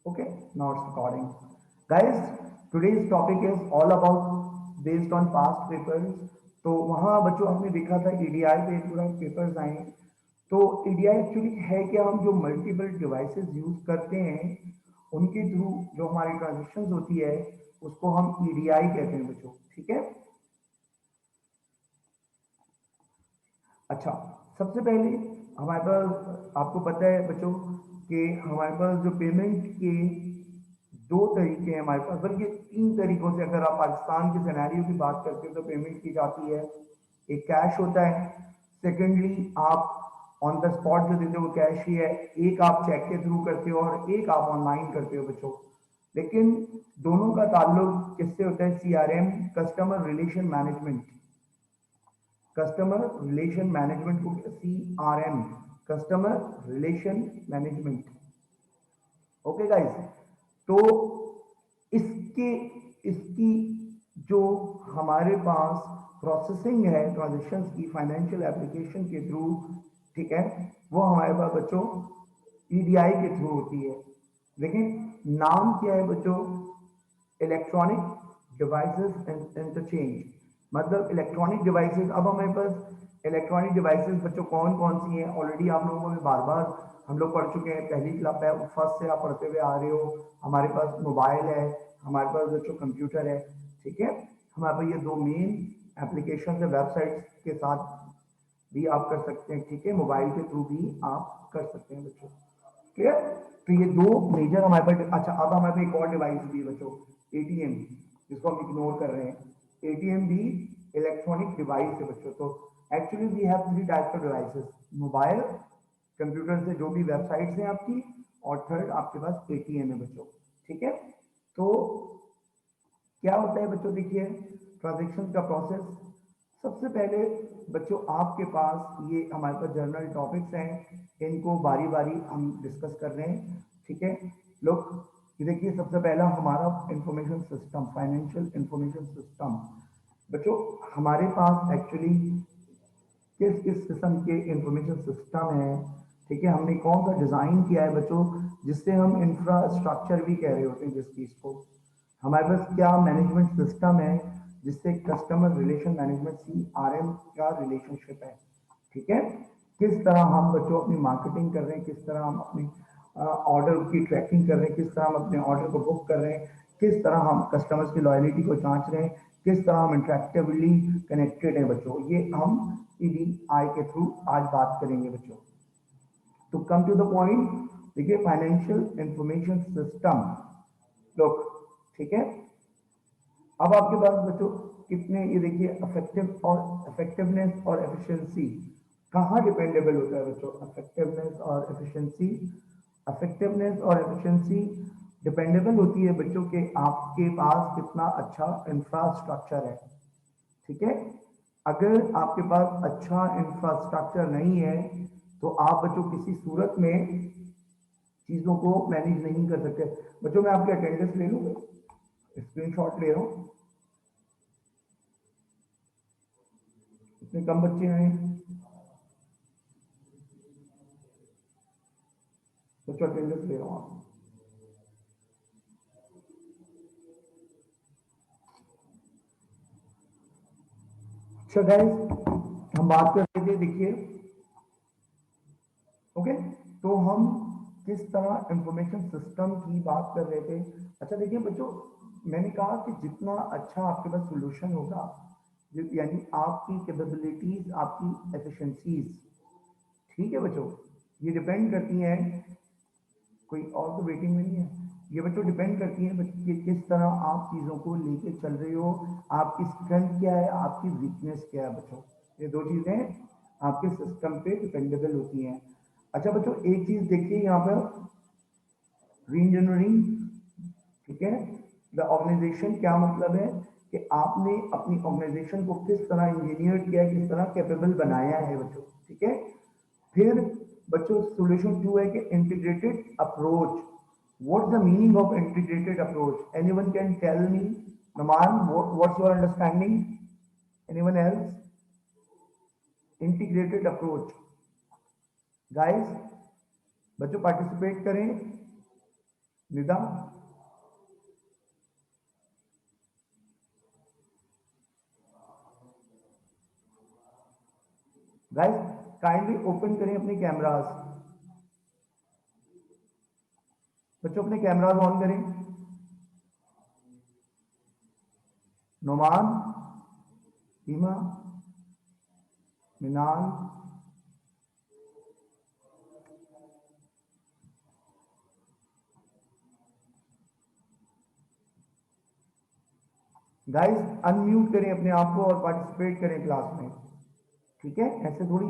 Okay, now it's recording. Guys, today's topic is all about based on past papers. तो वहाँ बच्चों आपने देखा था ईडीआई पे पूरा पेपर्स आए। तो ईडीआई एक्चुअली है कि हम जो मल्टीपल डिवाइसेस यूज करते हैं उनके थ्रू जो हमारी ट्रांजेक्शन होती है उसको हम ईडीआई कहते हैं बच्चों। ठीक है। अच्छा, सबसे पहले हमारे पास आपको पता है बच्चों कि हमारे पास जो पेमेंट के दो तरीके हैं हमारे पास, बल्कि तीन तरीकों से अगर आप पाकिस्तान के सिनेरियो की बात करते हो तो पेमेंट की जाती है। एक कैश होता है, सेकेंडली आप ऑन द स्पॉट जो देते हो वो कैश ही है, एक आप चेक के थ्रू करते हो और एक आप ऑनलाइन करते हो बच्चों। लेकिन दोनों का ताल्लुक किससे होता है? CRM, customer relation management. Customer relation management को CRM, customer relation management. Okay guys, तो इसके इसकी जो हमारे पास प्रोसेसिंग है ट्रांजेक्शन की फाइनेंशियल एप्लीकेशन के थ्रू, ठीक है, वो हमारे पास बच्चों ईडीआई के थ्रू होती है। लेकिन नाम क्या है बच्चों? Electronic devices interchange. मतलब इलेक्ट्रॉनिक डिवाइसेस, अब हमारे पास इलेक्ट्रॉनिक डिवाइसेस बच्चों कौन कौन सी हैं ऑलरेडी आप लोगों को बार बार हम लोग पढ़ चुके हैं। पहली क्लास है, फर्स्ट से आप पढ़ते हुए आ रहे हो। हमारे पास मोबाइल है, हमारे पास बच्चों कंप्यूटर है। ठीक है, हमारे पास ये दो मेन एप्लीकेशन है, वेबसाइट्स के साथ भी आप कर सकते हैं। ठीक है, मोबाइल के थ्रू भी आप कर सकते हैं बच्चों। क्लियर? तो ये दो मेजर हमारे पास। अच्छा, अब हमारे पास एक और डिवाइस भी है बच्चों, एटीएम, जिसको हम इग्नोर कर रहे हैं। एटीएम भी इलेक्ट्रॉनिक डिवाइस है बच्चों। तो actually we have three types of devices, mobile, computer से जो भी वेबसाइट्स हैं आपकी, और थर्ड आपके पास एटीएम है बच्चों। ठीक है, तो क्या होता है बच्चों? देखिए, ट्रांजेक्शन का प्रोसेस। सबसे पहले बच्चों आपके पास ये हमारे पास जर्नल टॉपिक्स हैं, इनको बारी बारी हम डिस्कस कर रहे हैं। ठीक है लोग, ये देखिए, सबसे पहला हमारा information system, financial information system. बच्चों हमारे पास एक्चुअली किस किस किस्म के इंफॉर्मेशन सिस्टम है, ठीक है, हमने कौन सा डिजाइन किया है बच्चों, जिससे हम इंफ्रास्ट्रक्चर भी कह रहे होते हैं जिस चीज को। हमारे पास क्या मैनेजमेंट सिस्टम है जिससे कस्टमर रिलेशन मैनेजमेंट सीआरएम का रिलेशनशिप है। ठीक है, किस तरह हम बच्चों अपनी मार्केटिंग कर रहे हैं, किस तरह हम अपनी ऑर्डर की ट्रैकिंग कर रहे हैं, किस तरह हम अपने ऑर्डर को बुक कर रहे हैं, किस तरह हम कस्टमर्स की लॉयलिटी को जांच रहे हैं, किस तरह हम इंटरेक्टिवली कनेक्टेड हैं बच्चों। ये हम ईडीआई के थ्रू आज बात करेंगे बच्चों। तो कम टू द पॉइंट, देखिए फाइनेंशियल इंफॉर्मेशन सिस्टम लोग। ठीक है, अब आपके पास बच्चों कितने, ये देखिए, अफेक्टिव और इफेक्टिवनेस और एफिशिएंसी कहाँ डिपेंडेबल होता है बच्चों? इफेक्टिवनेस और एफिशिएंसी, इफेक्टिवनेस और एफिशिएंसी डिपेंडेबल होती है बच्चों के आपके पास कितना अच्छा इंफ्रास्ट्रक्चर है। ठीक है, अगर आपके पास अच्छा इंफ्रास्ट्रक्चर नहीं है तो आप बच्चों किसी सूरत में चीजों को मैनेज नहीं कर सकते। बच्चों मैं आपके अटेंडेंस ले लूँ, स्क्रीनशॉट ले रहा हूँ, इतने कम बच्चे हैं बच्चों, अटेंडेंस ले रहा हूँ आप। अच्छा गाइस, हम बात कर रहे थे, देखिए, ओके, तो हम किस तरह इंफॉर्मेशन सिस्टम की बात कर रहे थे। अच्छा देखिए बच्चों, मैंने कहा कि जितना अच्छा आपके पास सोल्यूशन होगा, यानी आपकी कैपेबिलिटीज, आपकी एफिशिएंसीज, ठीक है बच्चों, ये डिपेंड करती हैं, कोई और तो वेटिंग में नहीं है, ये बच्चों डिपेंड करती है कि किस तरह आप चीज़ों को लेके चल रहे हो, आपकी स्ट्रेंथ क्या है, आपकी वीकनेस क्या है बच्चों। ये दो चीज़ें आपके सिस्टम पे डिपेंडेबल होती हैं। अच्छा बच्चों, एक चीज़ देखिए यहाँ पर, री इंजीनियरिंग, ठीक है, द ऑर्गेनाइजेशन, क्या मतलब है कि आपने अपनी ऑर्गेनाइजेशन को किस तरह इंजीनियर किया है, किस तरह कैपेबल बनाया है बच्चों। ठीक है, फिर बच्चों सॉल्यूशन टू है कि integrated approach. What's the meaning of integrated approach? Anyone can tell me? Naman, what's your understanding? Anyone else? Integrated approach guys, बच्चों पार्टिसिपेट करें। निदा, गाइस काइंडली ओपन करें अपने कैमरास, बच्चों अपने कैमरास ऑन करें। नोमान, सीमा, मिनाल, गाइस अनम्यूट करें अपने आप को और पार्टिसिपेट करें क्लास में, ठीक है? ऐसे थोड़ी,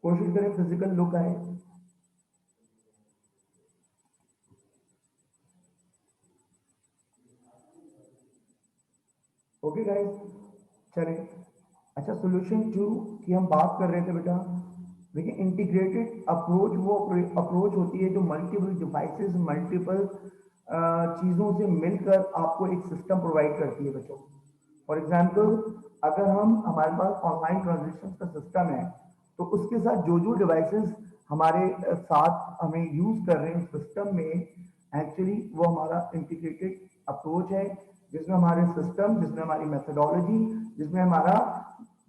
कोशिश करें फिजिकल लुक आए। ओके गाइस, चलें। अच्छा, सोल्यूशन 2 की हम बात कर रहे थे बेटा। देखिए, इंटीग्रेटेड अप्रोच वो अप्रोच होती है जो मल्टीपल डिवाइसेस, मल्टीपल चीज़ों से मिलकर आपको एक सिस्टम प्रोवाइड करती है बच्चों। फॉर एग्जाम्पल, अगर हम हमारे पास ऑनलाइन ट्रांजेक्शन का सिस्टम है, तो उसके साथ जो जो डिवाइसेस हमारे साथ हमें यूज कर रहे हैं सिस्टम में, एक्चुअली वो हमारा इंटीग्रेटेड अप्रोच है, जिसमें हमारे सिस्टम, जिसमें हमारी मेथडोलॉजी, जिसमें हमारा,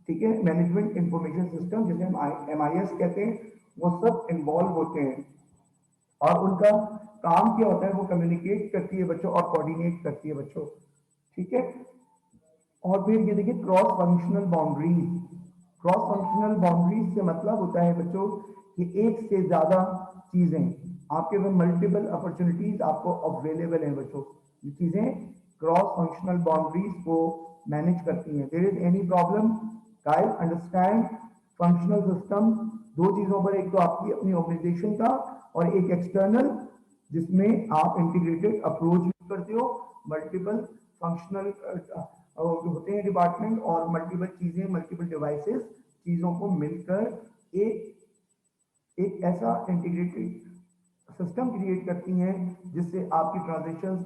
ठीक है, मैनेजमेंट इंफॉर्मेशन सिस्टम, जिसे हम MIS कहते हैं, वो सब इन्वॉल्व होते हैं। और उनका काम क्या होता है, वो कम्युनिकेट करती है बच्चों और कोऑर्डिनेट करती है बच्चों, ठीक है? और फिर ये देखिए, cross functional boundaries. Cross functional boundaries से मतलब होता है बच्चों कि एक से ज्यादा चीजें आपके पास, मल्टीपल अपॉर्चुनिटीज आपको अवेलेबल हैं बच्चों। ये चीजें क्रॉस फंक्शनल बाउंड्रीज को मैनेज करती हैं। There is any problem guys? Understand functional system दो चीजों पर, एक तो आपकी अपनी ऑर्गेनाइजेशन का और एक एक्सटर्नल, जिसमें आप इंटीग्रेटेड अप्रोच यूज करते हो। मल्टीपल फंक्शनल होते हैं डिपार्टमेंट, और मल्टीपल चीजें, मल्टीपल डिवाइसेस चीजों को मिलकर एक एक ऐसा इंटीग्रेटेड सिस्टम क्रिएट करती हैं जिससे आपकी ट्रांजेक्शन,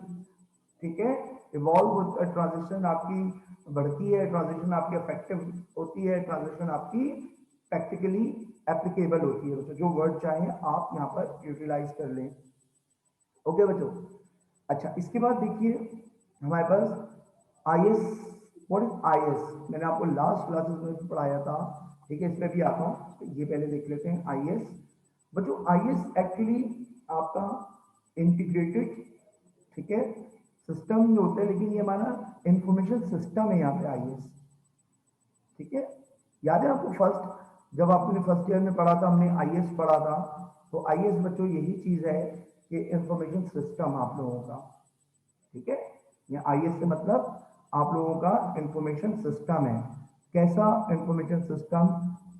ठीक है, इवॉल्व, ट्रांजेक्शन आपकी बढ़ती है, ट्रांजेक्शन आपकी इफेक्टिव होती है, ट्रांजेक्शन आपकी प्रैक्टिकली एप्लीकेबल होती है बच्चों। जो वर्ड चाहे आप यहाँ पर यूटिलाइज कर लें। ओके बच्चों, अच्छा, इसके बाद देखिए हमारे पास IS। What is IS? मैंने आपको लास्ट क्लासेस में पढ़ाया था, ठीक है? इसमें भी आता हूँ, तो ये पहले देख लेते हैं IS। बच्चों IS एक्चुअली आपका इंटीग्रेटेड, ठीक है, सिस्टम जो होता है, लेकिन ये हमारा इंफॉर्मेशन सिस्टम है यहाँ पे IS, ठीक है? याद है आपको फर्स्ट, जब आपने फर्स्ट ईयर में पढ़ा था, हमने IS पढ़ा था। तो IS बच्चों यही चीज है कि इंफॉर्मेशन सिस्टम आप लोगों का, ठीक है? ये IS से मतलब आप लोगों का इंफॉर्मेशन सिस्टम है। कैसा इंफॉर्मेशन सिस्टम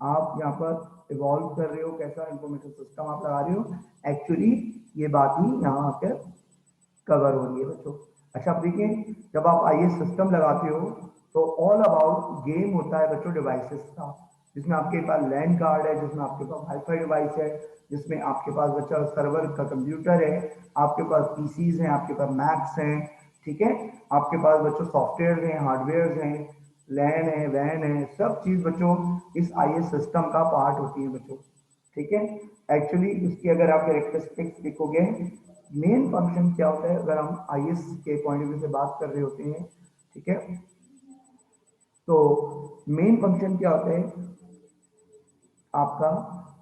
आप यहाँ पर इवॉल्व कर रहे हो, कैसा इंफॉर्मेशन सिस्टम आप लगा रहे हो, एक्चुअली ये बात ही यहाँ आकर कवर हो रही है बच्चों। अच्छा, अब देखिए, जब आप IS सिस्टम लगाते हो तो ऑल अबाउट गेम होता है बच्चों डिवाइसेस का, जिसमें आपके पास लैंड कार्ड है, जिसमें आपके पास वाईफाई डिवाइस है, जिसमें आपके पास बच्चा सर्वर का कंप्यूटर है, आपके पास PCs हैं, आपके पास मैक्स हैं, ठीक है? आपके पास बच्चों सॉफ्टवेयर हैं, हार्डवेयर हैं, लैन है, वैन है, सब चीज बच्चों इस IS सिस्टम का पार्ट होती है बच्चों, ठीक है? एक्चुअली इसकी अगर आप कैरेक्टरिस्टिक्स देखोगे, मेन फंक्शन क्या होता है, अगर हम IS के पॉइंट ऑफ व्यू से बात कर रहे होते हैं, ठीक है, तो मेन फंक्शन क्या होता है आपका,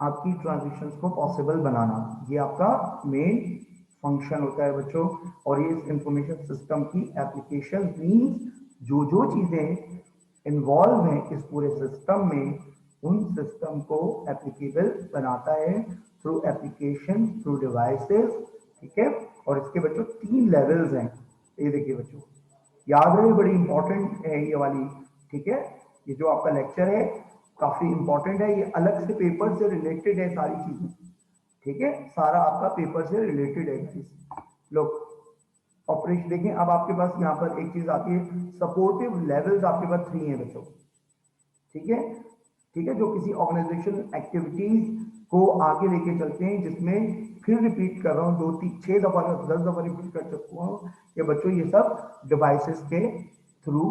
आपकी ट्रांजेक्शन्स को पॉसिबल बनाना, ये आपका मेन फंक्शन होता है बच्चों। और ये इंफॉर्मेशन सिस्टम की एप्लीकेशन मीन्स जो जो चीजें इन्वॉल्व हैं इस पूरे सिस्टम में, उन सिस्टम को एप्लीकेबल बनाता है थ्रू एप्लीकेशन, थ्रू डिवाइसेस, ठीक है? और इसके बच्चों 3 लेवल्स हैं, ये देखिए बच्चों, याद रहे, बड़ी इंपॉर्टेंट है ये वाली, ठीक है? ये जो आपका लेक्चर है काफी इंपॉर्टेंट है, ये अलग से पेपर से रिलेटेड है सारी चीजें, ठीक है? सारा आपका पेपर से रिलेटेड है। लोग ऑपरेशन देखें, अब आपके पास यहाँ पर एक चीज आती है, सपोर्टिव लेवल्स आपके पास 3 है बच्चों, ठीक है? ठीक है, जो किसी ऑर्गेनाइजेशन एक्टिविटीज को आगे लेके चलते हैं, जिसमें फिर रिपीट कर रहा हूँ, 2 3 6 दफा 10 दफा रिपीट कर चुका हूँ कि बच्चों ये सब डिवाइसेस के थ्रू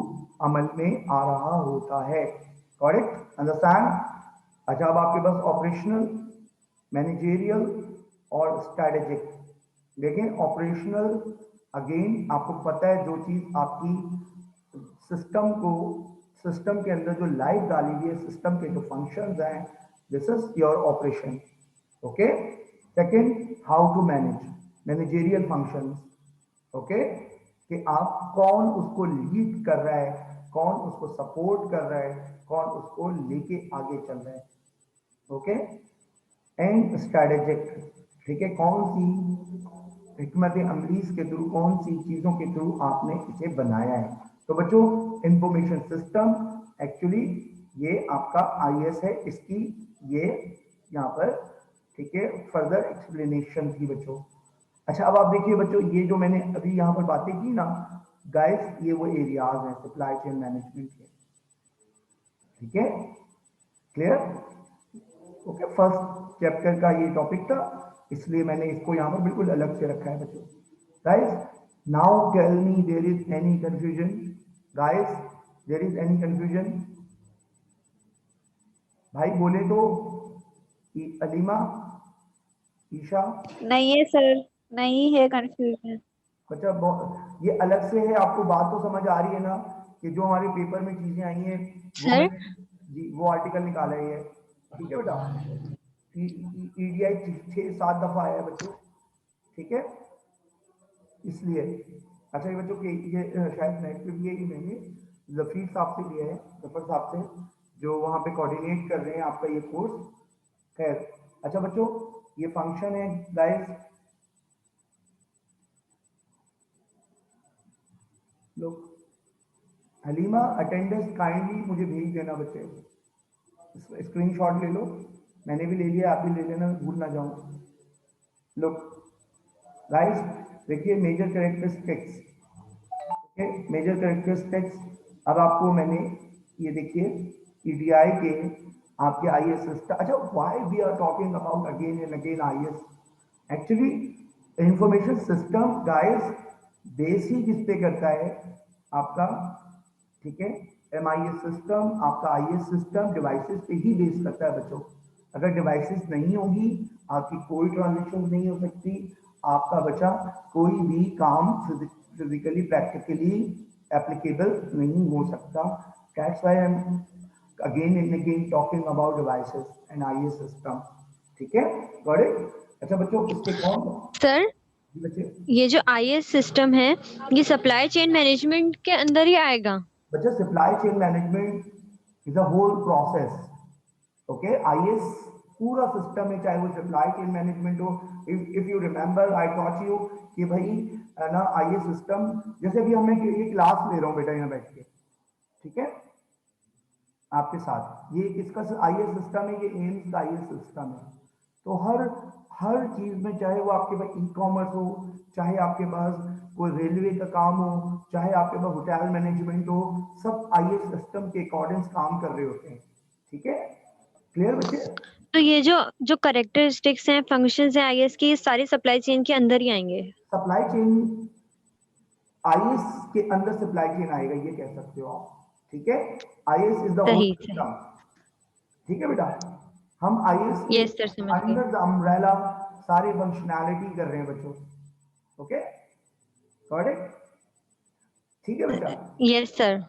अमल में आ रहा होता है। करेक्ट? अंडरस्टैंड? अच्छा, अब आपके पास ऑपरेशनल, मैनेजेरियल और स्ट्रेटेजिक, देखें ऑपरेशनल, अगेन आपको पता है जो चीज आपकी सिस्टम के अंदर जो लाइफ डाली हुई है, सिस्टम के जो फंक्शंस हैं, this is your operation. Okay. Second, how to manage, managerial functions. Okay, कि आप कौन उसको लीड कर रहा है, कौन उसको सपोर्ट कर रहा है, कौन उसको लेके आगे चल रहा है। ओके। एंड स्ट्रेटेजिक, ठीक है, कौन सी हिकमत अमली के थ्रू, कौन सी चीजों के थ्रू आपने इसे बनाया है। तो बच्चों इंफॉर्मेशन सिस्टम एक्चुअली ये आपका आईएएस है, इसकी ये यहाँ पर, ठीक है, फर्दर एक्सप्लेनेशन थी बच्चों। अच्छा अब आप देखिए बच्चों, ये जो मैंने अभी यहाँ पर बातें की ना गाइस, ये वो एरियाज हैं सप्लाई चेन मैनेजमेंट के, ठीक है, क्लियर। ओके, फर्स्ट चैप्टर का ये टॉपिक था, इसलिए मैंने इसको यहाँ पर बिल्कुल अलग से रखा है बच्चों। Guys now tell me, there is any confusion? Guys there is any confusion? भाई बोले तो, अलीमा, ईशा। नहीं है सर, नहीं है कंफ्यूजन। अच्छा ये अलग से है, आपको बात तो समझ आ रही है ना, कि जो हमारे पेपर में चीजें आई हैं वो सर मैंने, जी वो आर्टिकल निकाला है ये, ठीक है बेटा। ईडीआई 6-7 दफा आया है बच्चों, ठीक है, इसलिए। अच्छा ये बच्चों के ये शायद नेट पे भी है, ये मैंने जफीर साहब से लिया है, जफर साहब से, जो वहाँ पे कोऑर्डिनेट कर रहे हैं आपका ये कोर्स। खैर, अच्छा बच्चों ये फंक्शन है गाइस, लोग, हलीमा अटेंडेंस काइंडली मुझे भेज देना बच्चे, स्क्रीनशॉट ले लो, मैंने भी ले लिया, आप भी ले लेना, भूल ना जाऊं। लुक गाइस, देखिए major characteristics, okay, major characteristics. अब आपको मैंने ये देखिए ईडीआई के आपके आईएएस सिस्टम। अच्छा why we are talking about again and again IAS, actually information system guys base ही किस पे करता है आपका, ठीक है, एमआईएस सिस्टम, आपका आईएएस सिस्टम डिवाइसेस पे ही बेस करता है बच्चों। अगर डिवाइसेस नहीं होगी आपकी कोई ट्रांजेक्शन नहीं हो सकती, आपका बच्चा कोई भी काम फिजिकली प्रैक्टिकली एप्लीकेबल नहीं हो सकता। That's why I am again and again talking about devices and IAS system, ठीक है, गॉट इट। अच्छा बच्चों इसके कौन सर बच्चे, ये जो आईएएस सिस्टम है, ये सप्लाई चेन मैनेजमेंट के अंदर ही आएगा? बच्चा supply chain management is a whole process. Okay, IAS पूरा सिस्टम है, चाहे वो सप्लाई चेन मैनेजमेंट हो। If you remember I taught you कि भाई है ना आईएएस सिस्टम, जैसे भी हमें ये क्लास ले रहा हूँ बेटा यहाँ बैठ के, ठीक है, आपके साथ ये किसका आईएएस सिस्टम है, ये एम्स का आईएएस सिस्टम है। तो हर हर चीज में, चाहे वो आपके पास ई कॉमर्स हो, चाहे आपके पास कोई रेलवे का काम हो, चाहे आपके पास होटल मैनेजमेंट हो, सब आईएएस सिस्टम के अकॉर्डिंग काम कर रहे होते हैं, ठीक है, क्लियर बच्चे। तो ये जो जो करेक्टरिस्टिक्स हैं, फंक्शंस हैं आईएएस की, ये सारी सप्लाई चेन के अंदर ही आएंगे? सप्लाई चेन आईएएस के अंदर सप्लाई चेन आएगा, ये कह सकते हो आप, ठीक है। आईएएस इज द होल सही सही। सिस्टम, ठीक है बेटा। हम आईएएस के यस सर, समझ गए। अंडर द अम्ब्रेला सारी फंक्शनैलिटी कर रहे हैं बच्चों, ओके, गॉट इट, ठीक है बेटा। Yes sir.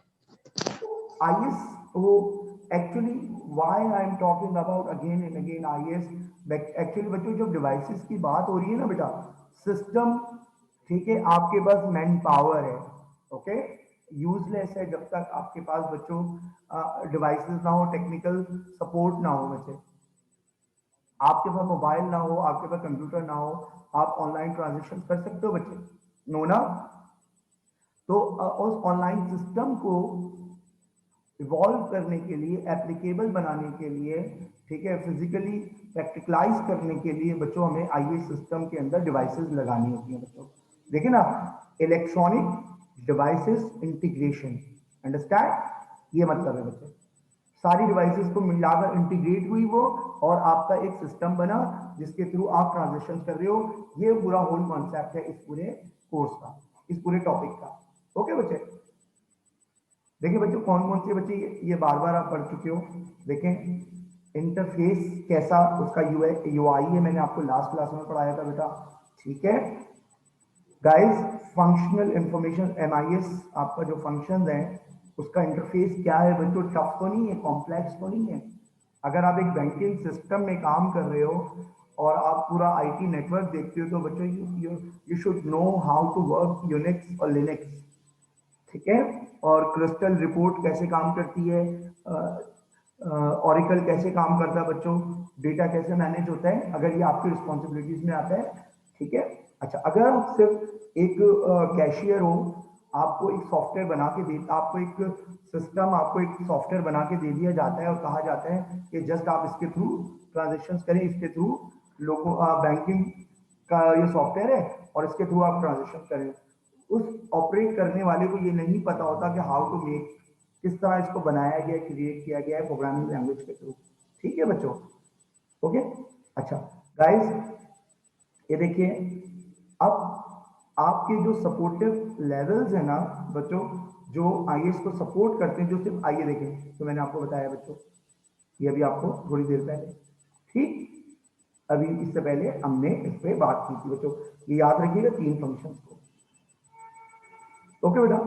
आईएएस वो actually why I am talking about again and again IAS, actually बच्चों जब डिवाइसेस की बात हो रही है ना बेटा, सिस्टम, ठीक है, आपके पास मैन पावर है, ओके, यूजलेस है जब तक आपके पास बच्चों डिवाइसेस ना हो, टेक्निकल सपोर्ट ना हो बच्चे। आपके पास मोबाइल ना हो, आपके पास कंप्यूटर ना हो, आप ऑनलाइन ट्रांजेक्शन कर सकते हो बच्चे, नो ना। तो उस ऑनलाइन सिस्टम को इवॉल्व करने के लिए, एप्लीकेबल बनाने के लिए, ठीक है, फिजिकली प्रैक्टिकलाइज करने के लिए बच्चों हमें आईएएस सिस्टम के अंदर डिवाइसेस लगानी होती हैं बच्चों। देखिए ना, इलेक्ट्रॉनिक डिवाइसेस इंटीग्रेशन, अंडरस्टैंड, ये मतलब है बच्चों, सारी डिवाइसेस को मिलाकर इंटीग्रेट हुई वो, और आपका एक सिस्टम बना जिसके थ्रू आप ट्रांजेक्शन कर रहे हो। ये पूरा होल कॉन्सेप्ट है इस पूरे कोर्स का, इस पूरे टॉपिक का, ओके बच्चे। देखिए बच्चों कौन कौन से बच्चे ये बार बार आप पढ़ चुके हो, देखें इंटरफेस कैसा उसका यूआई है, मैंने आपको लास्ट क्लास में पढ़ाया था बेटा, ठीक है। गाइस फंक्शनल इंफॉर्मेशन MIS आपका जो फंक्शंस है उसका इंटरफेस क्या है बच्चों, टफ तो नहीं है, कॉम्प्लेक्स तो नहीं है। अगर आप एक बैंकिंग सिस्टम में काम कर रहे हो और आप पूरा IT नेटवर्क देखते हो तो बच्चों you should know how to work Unix और लिनक्स, ठीक है। और क्रिस्टल रिपोर्ट कैसे काम करती है, ऑरिकल कैसे काम करता है बच्चों, डेटा कैसे मैनेज होता है, अगर ये आपकी रिस्पॉन्सिबिलिटीज में आता है, ठीक है। अच्छा, अगर आप सिर्फ एक कैशियर हो, आपको एक सॉफ्टवेयर बना के दे, आपको एक सिस्टम, आपको एक सॉफ्टवेयर बना के दे दिया जाता है और कहा जाता है कि जस्ट आप इसके थ्रू ट्रांजेक्शन करें, इसके थ्रू लोगों बैंकिंग का ये सॉफ्टवेयर है और इसके थ्रू आप ट्रांजेक्शन करें। उस ऑपरेट करने वाले को ये नहीं पता होता कि हाउ टू मेक, किस तरह इसको बनाया गया, क्रिएट किया गया है प्रोग्रामिंग लैंग्वेज के थ्रू, ठीक है बच्चों। ओके, अच्छा गाइस ये देखिए, अब आपके जो सपोर्टिव लेवल्स है ना बच्चों, जो IAS को सपोर्ट करते हैं, जो सिर्फ आइए देखें, तो मैंने आपको बताया बच्चों, ये अभी आपको थोड़ी देर पहले, ठीक, अभी इससे पहले हमने इस पे बात की थी बच्चों, ये याद रखिएगा 3 फंक्शंस को। ओके बेटा,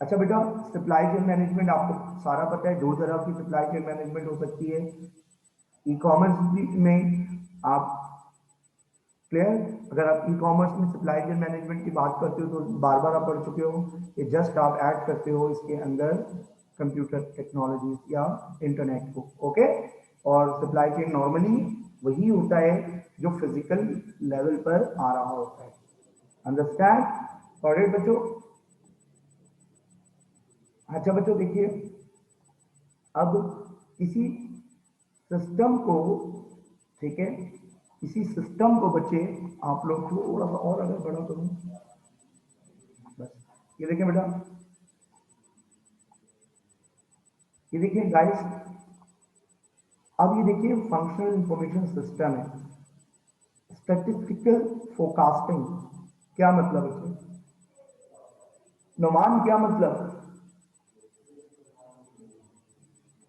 अच्छा बेटा, सप्लाई चेन मैनेजमेंट आपको सारा पता है, 2 तरह की सप्लाई चेन मैनेजमेंट हो सकती है। ई कॉमर्स में आप क्लियर, अगर आप ई कॉमर्स में सप्लाई चेन मैनेजमेंट की बात करते हो तो बार बार आप पढ़ चुके हो कि जस्ट आप ऐड करते हो इसके अंदर कंप्यूटर टेक्नोलॉजी या इंटरनेट को, ओके। और सप्लाई चेन नॉर्मली वही होता है जो फिजिकल लेवल पर आ रहा होता है, अंडरस्टैंड ऑलरेडी बच्चों। अच्छा बच्चों देखिए, अब किसी सिस्टम को, ठीक है, किसी सिस्टम को बच्चे आप लोग थोड़ा सा और अगर बड़ा करूं, बस ये देखिए बेटा, ये देखिए गाइस, अब ये देखिए फंक्शनल इंफॉर्मेशन सिस्टम है, स्टैटिस्टिकल फोरकास्टिंग क्या मतलब है, नुमान क्या मतलब,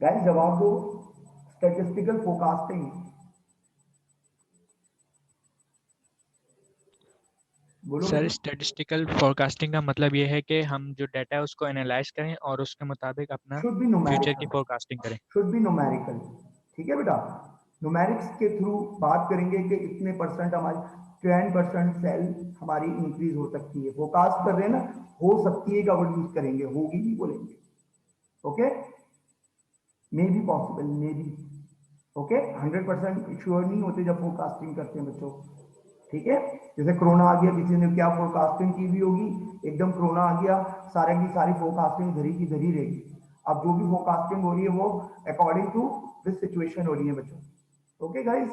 गाइस जवाब दो, स्टैटिस्टिकल फोरकास्टिंग बोलो सर, बेटा। स्टैटिस्टिकल फोरकास्टिंग का मतलब ये है कि हम जो डाटा है उसको एनालाइज करें और उसके मुताबिक अपना शुड बी फ्यूचर की न्यूमेरिकल, फोरकास्टिंग करें। शुड बी न्यूमेरिकल, ठीक है बेटा। न्यूमेरिक्स के थ्रू बात करेंगे कि इतने परसेंट हमारी 10% सेल हमारी इंक्रीज हो सकती है, फोरकास्ट कर रहे हैं ना, हो सकती है का वर्ड यूज करेंगे, होगी नहीं बोलेंगे, okay. May be possible, may be, okay. 100% sure नहीं होते जब फोरकास्टिंग करते हैं बच्चों, ठीक है। जैसे कोरोना आ गया, किसी ने क्या फोरकास्टिंग की भी होगी, एकदम कोरोना आ गया, सारे की सारी फोरकास्टिंग धरी की धरी रहेगी। अब जो भी फोरकास्टिंग हो रही है वो अकॉर्डिंग टू दिस सिचुएशन हो रही है बच्चों, ओके गाइस।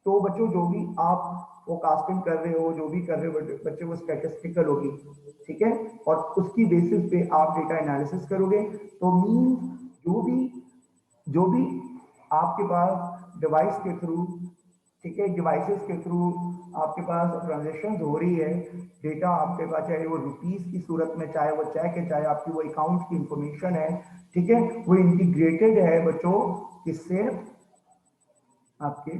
तो बच्चों जो भी आप फोरकास्टिंग कर रहे हो, जो भी कर रहे हो बच्चे, वो स्टैटिस्टिकल होगी, ठीक है। और उसकी बेसिस पे आप डेटा एनालिसिस करोगे, तो मीन जो भी आपके पास डिवाइस के थ्रू, ठीक है, डिवाइसेस के थ्रू आपके पास ट्रांजेक्शन हो रही है, डेटा आपके पास, चाहे वो रुपीस की सूरत में, चाहे वो चेक है, चाहे आपकी वो अकाउंट की इंफॉर्मेशन है, ठीक है, वो इंटीग्रेटेड है बच्चों किससे, आपके,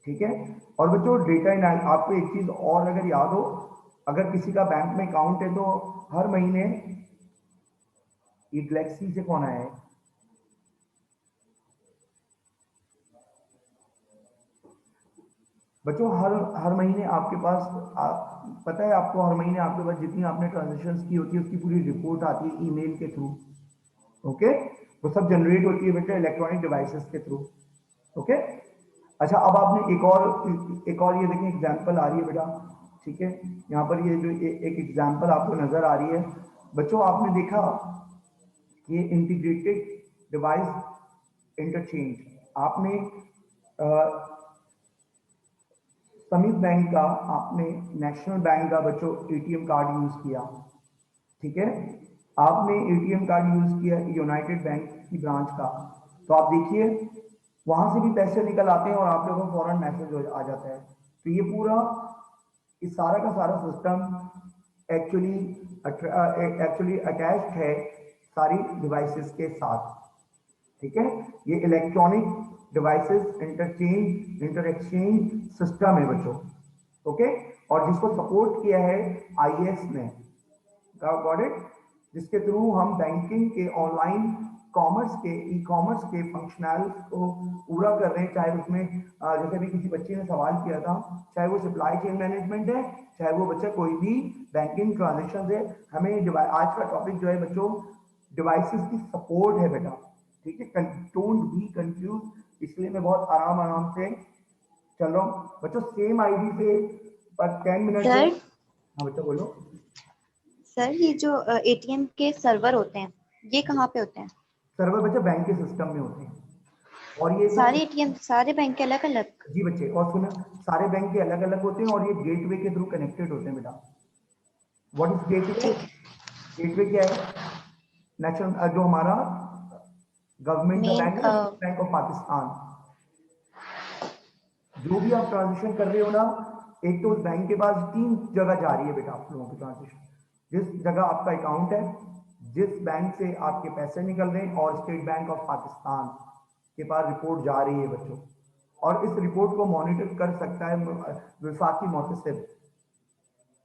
ठीक है। और बच्चों डेटा आपको एक चीज और अगर याद हो, अगर किसी का बैंक में अकाउंट है तो हर महीने, ये गैलेक्सी से कौन आया है, बच्चों हर महीने आपके पास पता है आपको, हर महीने आपके पास जितनी आपने ट्रांजेक्शन की होती है उसकी पूरी रिपोर्ट आती है ईमेल के थ्रू, ओके। वो सब जनरेट होती है बेटा इलेक्ट्रॉनिक डिवाइसेस के थ्रू, ओके। अच्छा, अब आपने एक और ये देखें एग्जांपल आ रही है बेटा, ठीक है, यहाँ पर ये जो एक एग्जांपल आपको नजर आ रही है बच्चों, आपने देखा कि ये इंटीग्रेटेड डिवाइस इंटरचेंज, आपने समित बैंक का, आपने नेशनल बैंक का बच्चों ATM कार्ड यूज किया, ठीक है, आपने ATM कार्ड यूज किया यूनाइटेड बैंक की ब्रांच का, तो आप देखिए वहां से भी पैसे निकल आते हैं और आप लोगों को फौरन मैसेज आ जाता है। तो ये पूरा, इस सारा का सारा सिस्टम एक्चुअली अटैच्ड है सारी डिवाइसेस के साथ, ठीक है। ये electronic devices inter exchange system है बच्चों, ओके। और जिसको सपोर्ट किया है IAS ने, गॉट इट, जिसके थ्रू हम बैंकिंग के, ऑनलाइन कॉमर्स के, ई कॉमर्स के फंक्शनल को पूरा कर रहे हैं। चाहे उसमें जैसे भी किसी बच्चे ने सवाल किया था, चाहे वो सप्लाई चेन मैनेजमेंट है, चाहे वो बच्चा कोई भी बैंकिंग ट्रांजेक्शन है, हमें आज का टॉपिक जो है बच्चों डिवाइसेस की सपोर्ट है बेटा, ठीक है। डोंट बी कंफ्यूज, इसलिए मैं बहुत आराम से चल रहा हूँ बच्चों। सेम आईडी से पर 10 मिनट से। सर हाँ बच्चा बोलो। सर ये जो एटीएम के सर्वर होते हैं ये कहाँ पे होते हैं? सर्वर बच्चा बैंक के सिस्टम में होते हैं, और ये सारे एटीएम सारे बैंक के अलग अलग? जी बच्चे, और सुना, सारे बैंक के अलग अलग होते हैं और ये गेटवे के थ्रू कनेक्टेड होते हैं बेटा। What is gateway? गेटवे क्या है? नेशनल जो हमारा गवर्नमेंट का बैंक है, बैंक ऑफ पाकिस्तान, जो भी आप ट्रांजेक्शन कर रहे हो ना, एक तो उस बैंक के पास 3 जगह जा रही है बेटा आप लोगों की ट्रांजेक्शन। जिस जगह आपका अकाउंट है, जिस बैंक से आपके पैसे निकल रहे हैं, और स्टेट बैंक ऑफ पाकिस्तान के पास रिपोर्ट जा रही है बच्चों, और इस रिपोर्ट को मॉनिटर कर सकता है विफाकी मोहतसिब।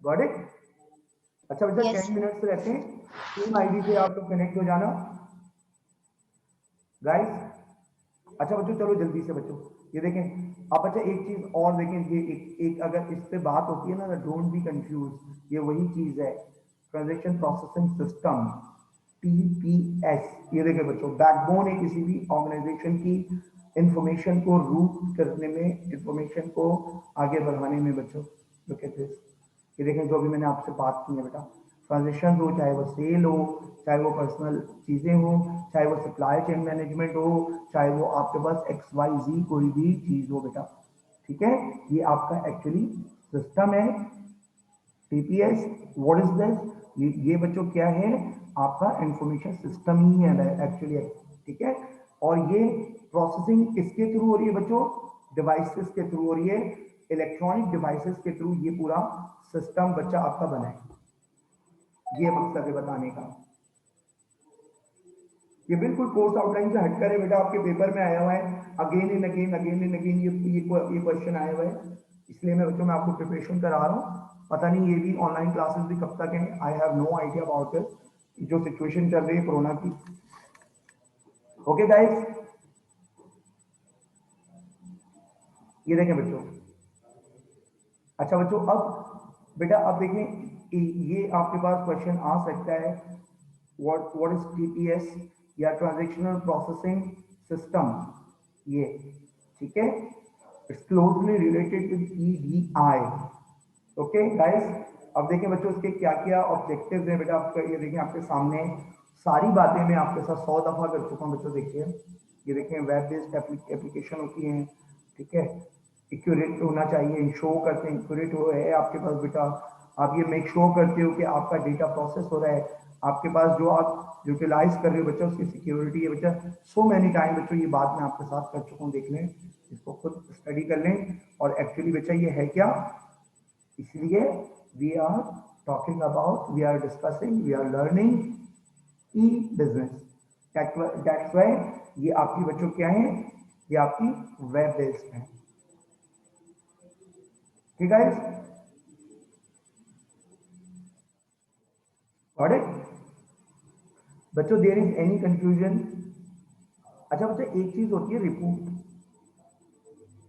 Got it? अच्छा बच्चा, 10 मिनट्स रहते हैं, सेम आईडी से आप लोग कनेक्ट हो जाना गाइस। अच्छा बच्चों, चलो जल्दी से बच्चों, ये देखें अब बच्चा, एक चीज और देखें, ये एक अगर इस पे बात होती है ना, डोंट बी कंफ्यूज, ये वही चीज है, ट्रांजैक्शन प्रोसेसिंग सिस्टम, TPS। ये देखें बच्चों, बैकबोन है किसी भी ऑर्गेनाइजेशन की इंफॉर्मेशन को रूट करने में, इंफॉर्मेशन को आगे बढ़ाने में बच्चों। लुक एट दिस, ये देखें जो भी मैंने आपसे बात की है बेटा, ट्रांजेक्शन हो, चाहे वो सेल हो, चाहे वो पर्सनल चीजें हो, चाहे वो सप्लाई चेन मैनेजमेंट हो, चाहे वो आपके पास XYZ कोई भी चीज हो बेटा, ठीक है। ये आपका एक्चुअली सिस्टम है TPS। What is this? ये बच्चों क्या है? आपका इंफॉर्मेशन सिस्टम ही है एक्चुअली, ठीक है। और ये प्रोसेसिंग किसके थ्रू हो रही है बच्चों? डिवाइसेस के थ्रू हो रही है, इलेक्ट्रॉनिक डिवाइसेस के थ्रू ये पूरा सिस्टम बच्चा आपका बना है। ये मकसद है बताने का। ये बिल्कुल कोर्स आउटलाइन से हटकर है बेटा, आपके पेपर में आया हुआ है, अगेन एंड अगेन ये क्वेश्चन आया हुआ है, इसलिए मैं बच्चों मैं आपको प्रिपरेशन करा रहा हूँ। पता नहीं ये भी ऑनलाइन क्लासेस भी कब तक हैं, I have no idea about it, जो सिचुएशन चल रही है कोरोना की। ओके गाइस, ये देखें बच्चों। अच्छा बच्चों, अब बेटा अब देखें, ये आपके पास क्वेश्चन आ सकता है, व्हाट इज TPS या ट्रांजैक्शनल प्रोसेसिंग सिस्टम, ये ठीक है, it's closely related with EDI। Okay guys, अब देखें बच्चों इसके क्या क्या ऑब्जेक्टिव्स हैं बेटा, आपका ये देखें आपके सामने सारी बातें मैं आपके साथ 100 दफा कर चुका हूँ बच्चों। देखिए ये देखें, वेब बेस्ड एप्लीकेशन होती है, ठीक है, एक्यूरेट होना चाहिए, शो करते हैं एक्यूरेट हो है आपके पास बेटा, आप ये मेक श्योर करते हो कि आपका डेटा प्रोसेस हो रहा है, आपके पास जो आप यूटिलाइज कर रहे हो बच्चा उसकी सिक्योरिटी है बच्चा। सो मैनी टाइम बच्चों ये बात मैं आपके साथ कर चुका हूँ, देख लें, इसको खुद स्टडी कर लें। और एक्चुअली बच्चा ये है क्या, इसलिए we are talking about, we are discussing, we are learning business, that's why ये आपकी बच्चों क्या है, ये आपकी वेब बेस्ड है, ठीक है गॉट इट बच्चों? There is any confusion? अच्छा बच्चा, एक चीज होती है रिपोर्ट।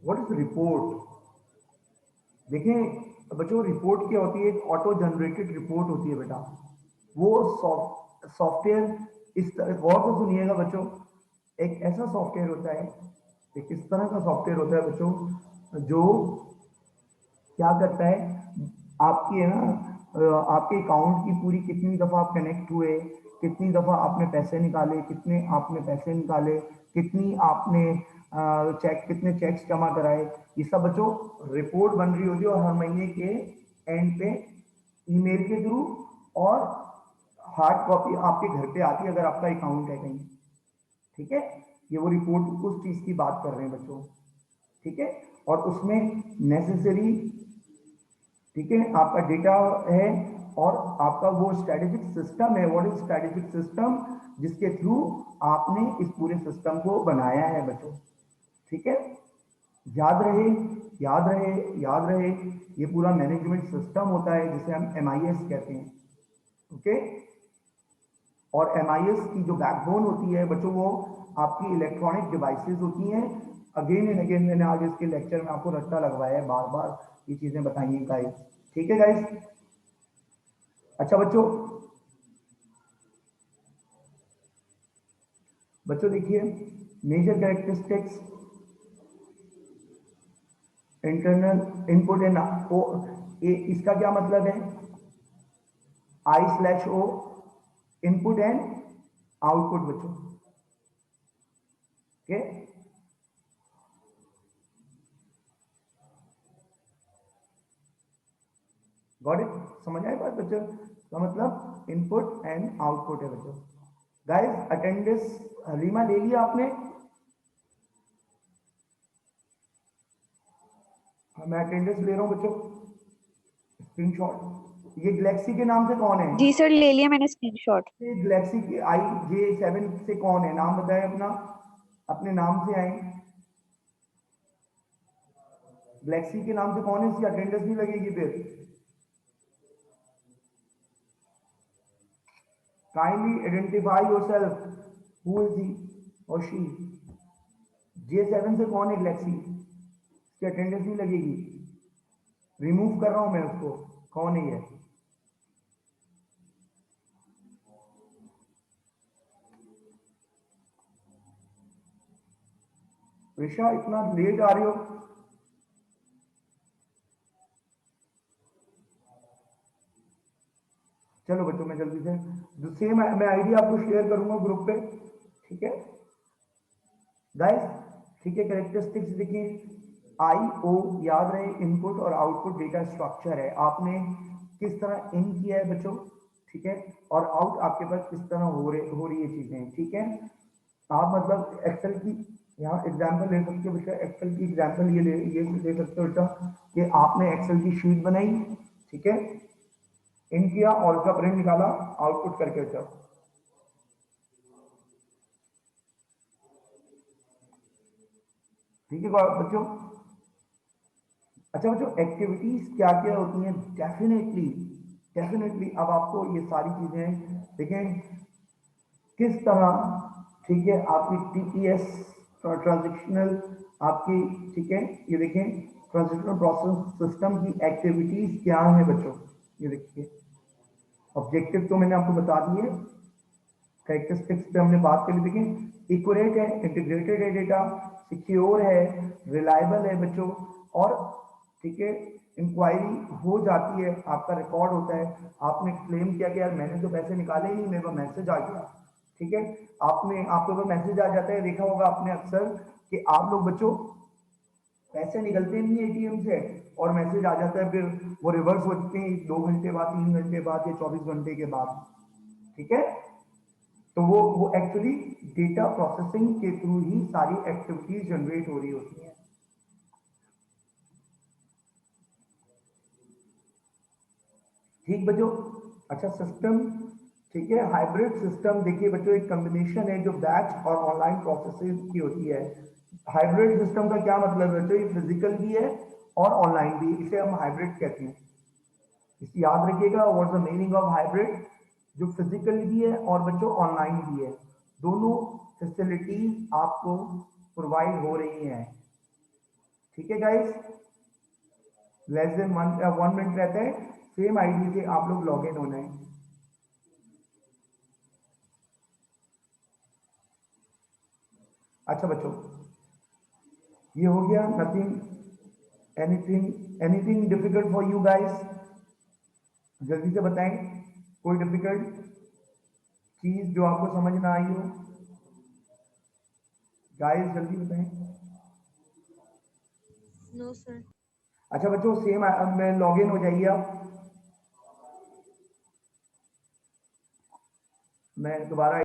What is report? देखें बच्चों, रिपोर्ट क्या होती है? एक ऑटो जनरेटेड रिपोर्ट होती है बेटा, वो सॉफ्टवेयर, इस तरह गौर से सुनिएगा बच्चों, एक ऐसा सॉफ्टवेयर होता है, एक इस तरह का सॉफ्टवेयर होता है बच्चों, जो क्या करता है, आपकी है ना, आपके अकाउंट की पूरी कितनी दफा आप कनेक्ट हुए, कितनी दफा आपने पैसे निकाले, कितने आपने पैसे निकाले, कितनी आपने चेक, कितने चेक्स जमा कराए, ये सब बच्चों रिपोर्ट बन रही होती है, और हर महीने के एंड पे ईमेल के थ्रू और हार्ड कॉपी आपके घर पे आती है अगर आपका अकाउंट है कहीं, ठीक है। ये वो रिपोर्ट उस चीज की बात कर रहे हैं बच्चों, ठीक है। और उसमें नेसेसरी, ठीक है, आपका डेटा है और आपका वो स्ट्रेटेजिक सिस्टम है। What is strategic system? जिसके थ्रू आपने इस पूरे सिस्टम को बनाया है बच्चों, ठीक है। याद रहे याद रहे ये पूरा मैनेजमेंट सिस्टम होता है जिसे हम MIS कहते हैं, ओके। और MIS की जो बैकबोन होती है बच्चों वो आपकी इलेक्ट्रॉनिक डिवाइसेस होती हैं। अगेन एंड अगेन मैंने आज इसके लेक्चर में आपको रट्टा लगवाया है, बार बार ये चीजें बताइए गाइस, ठीक है गाइस। अच्छा बच्चों देखिए major characteristics internal input and इसका क्या मतलब है, I/O इनपुट एंड आउटपुट बच्चों, ओके। गॉट इट, समझ आए बात बच्चों, तो मतलब इनपुट एंड आउटपुट है बच्चों। गाइस अटेंडेंस रीमा ले लिया आपने? मैं अटेंडेंस ले रहा हूं बच्चों, स्क्रीनशॉट। ये गैलेक्सी के नाम से कौन है? जी सर ले लिया मैंने स्क्रीनशॉट। ये गैलेक्सी के IJ7 से कौन है, नाम बताएं अपना, अपने नाम से आए। गैलेक्सी के नाम से कौन है, इसकी अटेंडेंस नहीं लगेगी फिर। Kindly identify yourself, who is he और शी। J7 से कौन है गैलेक्सी, इसकी अटेंडेंस नहीं लगेगी, रिमूव कर रहा हूं मैं उसको, कौन है ये? ऋषा इतना लेट आ रही हो? चलो बच्चों मैं जल्दी से सेम मैं आईडी आपको शेयर करूंगा ग्रुप पे, ठीक है गाइस, ठीक है। कैरेक्टरिस्टिक्स देखिए, IO याद रहे इनपुट और आउटपुट डेटा स्ट्रक्चर है, आपने किस तरह इन किया है बच्चों, ठीक है, और आउट आपके पास किस तरह हो रही है चीजें, ठीक है। आप मतलब एक्सेल की यहाँ एग्जाम्पल ले सकते हो बेटा, एक्सेल की एग्जाम्पल ये ले सकते हो बेटा कि आपने एक्सेल की शीट बनाई, ठीक है, इन किया और उसका प्रिंट निकाला, आउटपुट करके बेटा, ठीक है बच्चों। अच्छा बच्चों एक्टिविटीज क्या क्या होती हैं, डेफिनेटली अब आपको ये सारी चीजें देखें किस तरह, ठीक है, आपकी TPS ट्रांजैक्शनल आपकी, ठीक है, ये देखें ट्रांजैक्शनल प्रोसेस सिस्टम की एक्टिविटीज क्या है बच्चों, ये देखिए ऑब्जेक्टिव तो मैंने आपको बता दिए, कैरेक्टरिस्टिक्स पे हमने बात करी, देखें एक्यूरेट है, इंटीग्रेटेड है डेटा, सिक्योर है, रिलायबल है बच्चों, और ठीक है इंक्वायरी हो जाती है, आपका रिकॉर्ड होता है, आपने क्लेम किया कि यार मैंने तो पैसे निकाले ही नहीं, मेरे को मैसेज आ गया, ठीक है, आपके ऊपर मैसेज आ जाता है, देखा होगा आपने अक्सर कि आप लोग बच्चों पैसे निकलते नहीं है ATM से और मैसेज आ जाता है, फिर वो रिवर्स होते हैं 2 घंटे बाद, 3 घंटे बाद या 24 घंटे के बाद, ठीक है। तो वो एक्चुअली डेटा प्रोसेसिंग के थ्रू ही सारी एक्टिविटीज जनरेट हो रही होती हैं, ठीक बच्चों। अच्छा सिस्टम, ठीक है, हाइब्रिड सिस्टम देखिए बच्चों एक कॉम्बिनेशन है जो बैच और ऑनलाइन प्रोसेसेस की होती है। हाइब्रिड सिस्टम का क्या मतलब है बच्चों, ये फिजिकल भी है और ऑनलाइन भी, इसे हम हाइब्रिड कहते हैं, इसे याद रखिएगा। What the meaning of hybrid, जो फिजिकल भी है और बच्चों ऑनलाइन भी है, दोनों फैसिलिटीज आपको प्रोवाइड हो रही हैं, ठीक है गाइस। लेस देन 1 मिनट रहता है, सेम आईडी से आप लोग लॉग इन होना है। अच्छा बच्चों ये हो गया, anything difficult for you guys, जल्दी से बताएं कोई डिफिकल्ट चीज जो आपको समझ ना आई हो, गाइस जल्दी बताएं। No sir. अच्छा बच्चों सेम में लॉग इन हो जाइए आप, मैं दोबारा